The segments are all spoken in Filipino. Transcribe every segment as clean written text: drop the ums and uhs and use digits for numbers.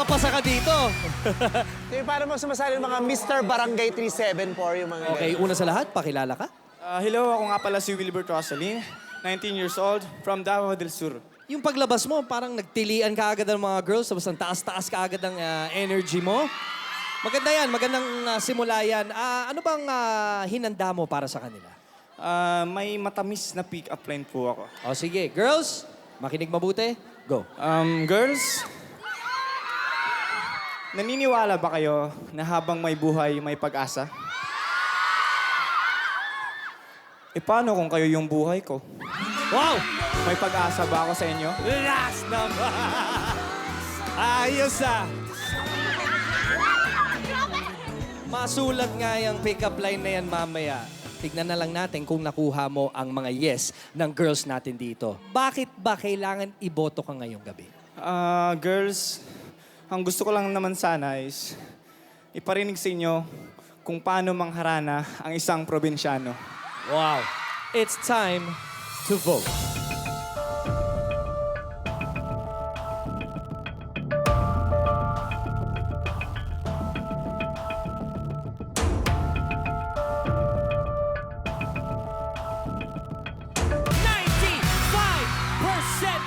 Mapapasa ka dito. Kaya paano mo sumasali ng mga Mr. Barangay 374 yung mga Okay, una sa lahat, pakilala ka. Hello, ako nga pala si Wilbert Rosalin, 19 years old, from Davao del Sur. Yung paglabas mo, parang nagtilian ka agad ng mga girls, tapos ang taas-taas ka agad ng energy mo. Maganda yan, magandang simula yan. Ano bang hinanda mo para sa kanila? May matamis na pick-up line po ako. O sige, girls, makinig mabuti. Go. Girls, naniniwala ba kayo na habang may buhay, may pag-asa? Paano kung kayo yung buhay ko? Wow! May pag-asa ba ako sa inyo? Last naman! Ayos Masulat nga yung pick-up line na yan mamaya. Tignan na lang natin kung nakuha mo ang mga yes ng girls natin dito. Bakit ba kailangan iboto ka ngayong gabi? Girls, ang gusto ko lang naman sana is iparinig sa inyo kung paano mangharana ang isang probinsyano. Wow! It's time to vote.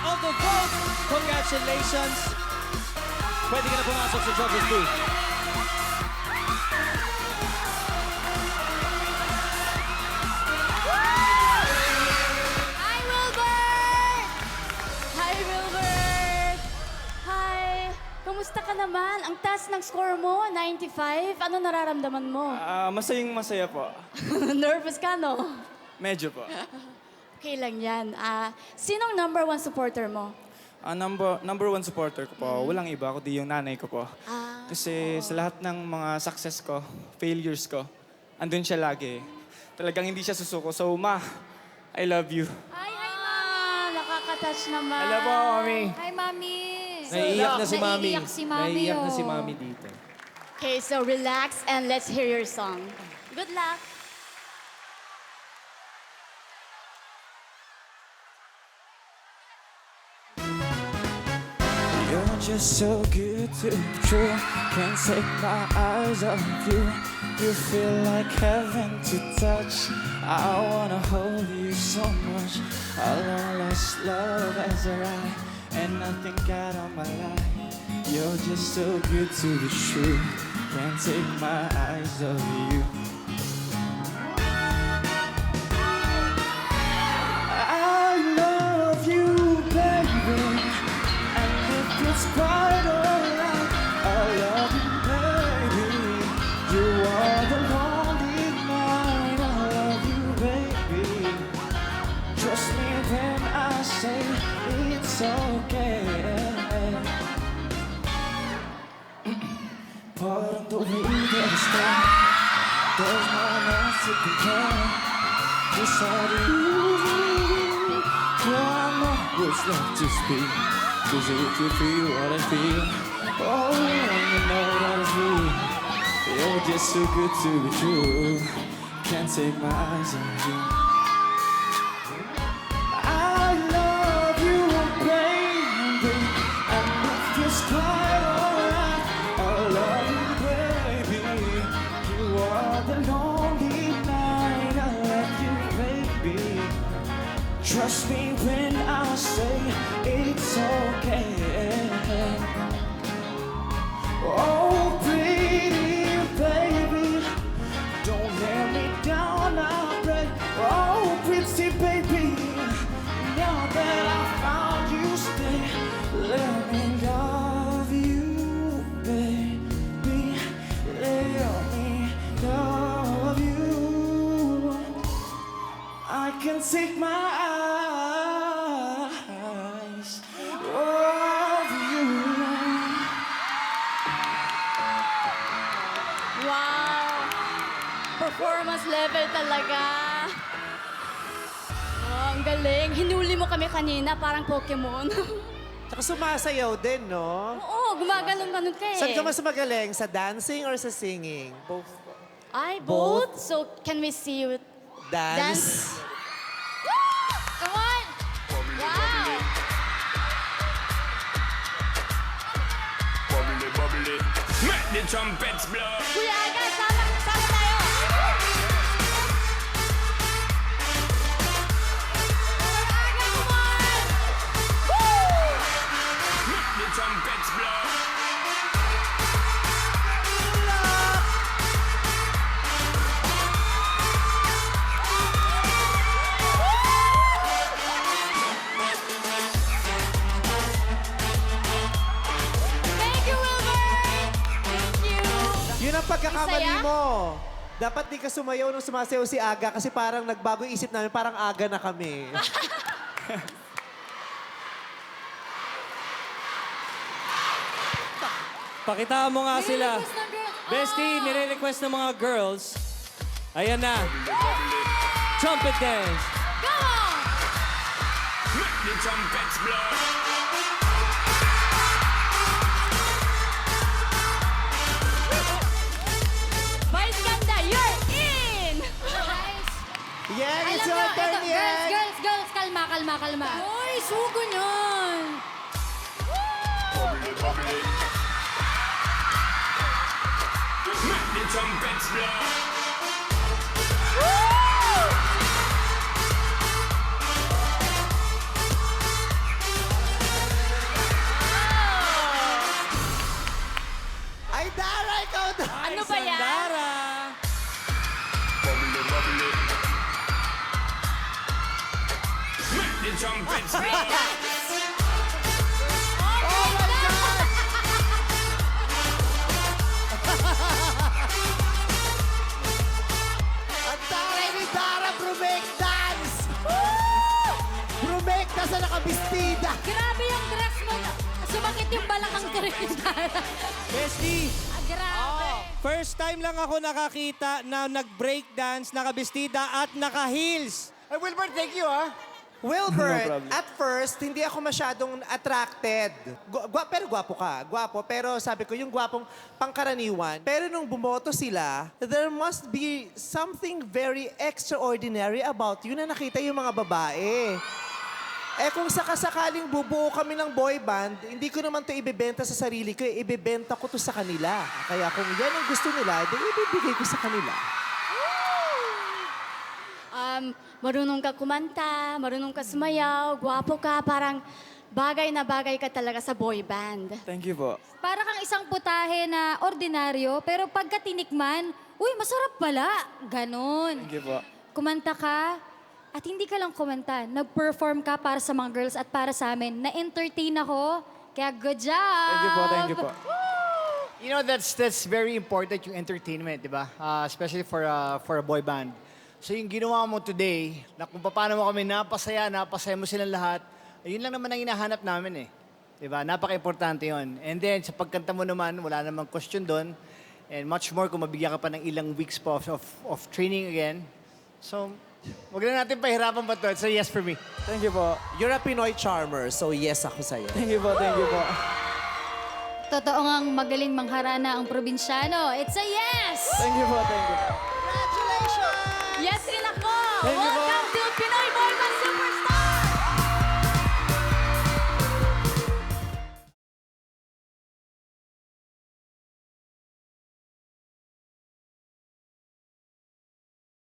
Of the vote. Congratulations. Pwede ka na pumasok sa judges booth. Hi, Wilbert! Hi, Wilbert! Hi! Kamusta ka naman? Ang taas ng score mo, 95. Ano nararamdaman mo? Masayang-masaya po. Nervous ka, no? Medyo po. Okay lang yan. Sinong number one supporter mo? Number one supporter ko po, walang iba, kundi yung nanay ko po. Kasi sa lahat ng mga success ko, failures ko, andun siya lagi. Talagang hindi siya susuko. So, Ma, I love you. Ay, hi, Mama! Nakaka-touch naman. Hello po, Mami. Hi, Mami! Naiiyak na si Mami. Naiiyak si Mami, Naiiyak na si oh. Mami dito. Okay, so relax and let's hear your song. Good luck! You're just so good to be true. Can't take my eyes off you. You feel like heaven to touch. I wanna hold you so much. Our last love as a ride, and nothing got on my life. You're just so good to be true. Can't take my eyes off you. I love you, baby. It's quite alright. I love you, baby. You are the lonely night. I love you, baby. Trust me when I say it's okay. Part of the way that it's done, there's no one else to compare. Just how to you. I know what's left to speak. Cause if you feel what I feel, oh, you know that it's real. You're just so good to be true. Can't take my eyes on you. I love you, baby. And if it's quite alright, I love you, baby. You are the lonely night. I love you, baby. Trust me when I say it's okay. Oh, pretty baby, don't let me down, I pray. Oh, pretty baby, now that I found you, stay. Let me love you, baby. Let me love you. I can take my eyes off you. Wow! Performance level talaga. Oh, ang galing. Hinuli mo kami kanina, parang Pokemon. Tsaka sumasayaw din, no? Oo, gumaganon-ganon ka eh. Saan ka mas magaling? Sa dancing or sa singing? Both. Ay, both? So, can we see you Dance. Come on! Wow! Bubbly, Make the trumpets blow. Kuya Aga, sama tayo. Kuya Aga, come on! Make the trumpets blow. Thank you, Wilbert! Thank you! Yun ang pagkakamali Masaya? mo. Dapat di ka sumayaw nung sumasayaw si Aga kasi parang nagbago yung isip namin, parang aga na kami. Pakitaan mo nga sila. Nire-request ng girls. Bestie, nire-request ng mga girls. Ayan na. Trumpet dance. Go! Make the trumpets blow. Vice Ganda, you're in! Guys, Yan, alam it's nyo, your turn, ito, Yan! girls, kalma. Uy, sugo nyon! Make the trumpets blow. Ay, Dara, ikaw na! Ano ba yan? Sandara. Bubbly, bubbly. Make the trumpets blow. Ang taray ni Dara, brumake dance! Brumake dance na nakabistida! Grabe yung dress mo. Sumakit yung balakang ko rin. Bestie, Grabe. first time lang ako nakakita na nag-breakdance, nakabestida at naka-heels. Ay, Wilbert, thank you, ah. Wilbert, No problem. at first, hindi ako masyadong attracted. Pero gwapo ka. Gwapo. Pero sabi ko, yung gwapong pangkaraniwan. Pero nung bumoto sila, there must be something very extraordinary about you na nakita yung mga babae. Eh kung sakasakaling bubuo kami ng boy band, hindi ko naman to ibebenta sa sarili ko, ibebenta ko to sa kanila. Kaya kung yan ang gusto nila, di ibibigay ko sa kanila. Marunong ka kumanta, marunong ka sumayaw, gwapo ka, parang bagay na bagay ka talaga sa boy band. Thank you po. Para kang isang putahe na ordinaryo, pero pagka tinikman, uy, masarap pala. Ganon. Thank you po. Kumanta ka, at hindi ka lang kumanta. Nag-perform ka para sa mga girls at para sa amin. Na-entertain ako. Kaya good job! Thank you po, thank you po. You know, that's very important yung entertainment, di ba? Especially for a boy band. So yung ginawa mo today, na kung paano mo kami napasaya mo silang lahat, yun lang naman ang hinahanap namin eh. Di ba? Napaka-importante yun. And then, sa pagkanta mo naman, wala namang question doon. And much more kung mabigyan ka pa ng ilang weeks pa of training again. So, wag na natin pahirapan pa to. So yes for me. Thank you po. You're a Pinoy charmer, so yes ako sa'yo. Thank you po, thank you po. Totoo ngang magaling mangharana ang probinsyano. It's a yes! Thank you po, thank you po. Congratulations!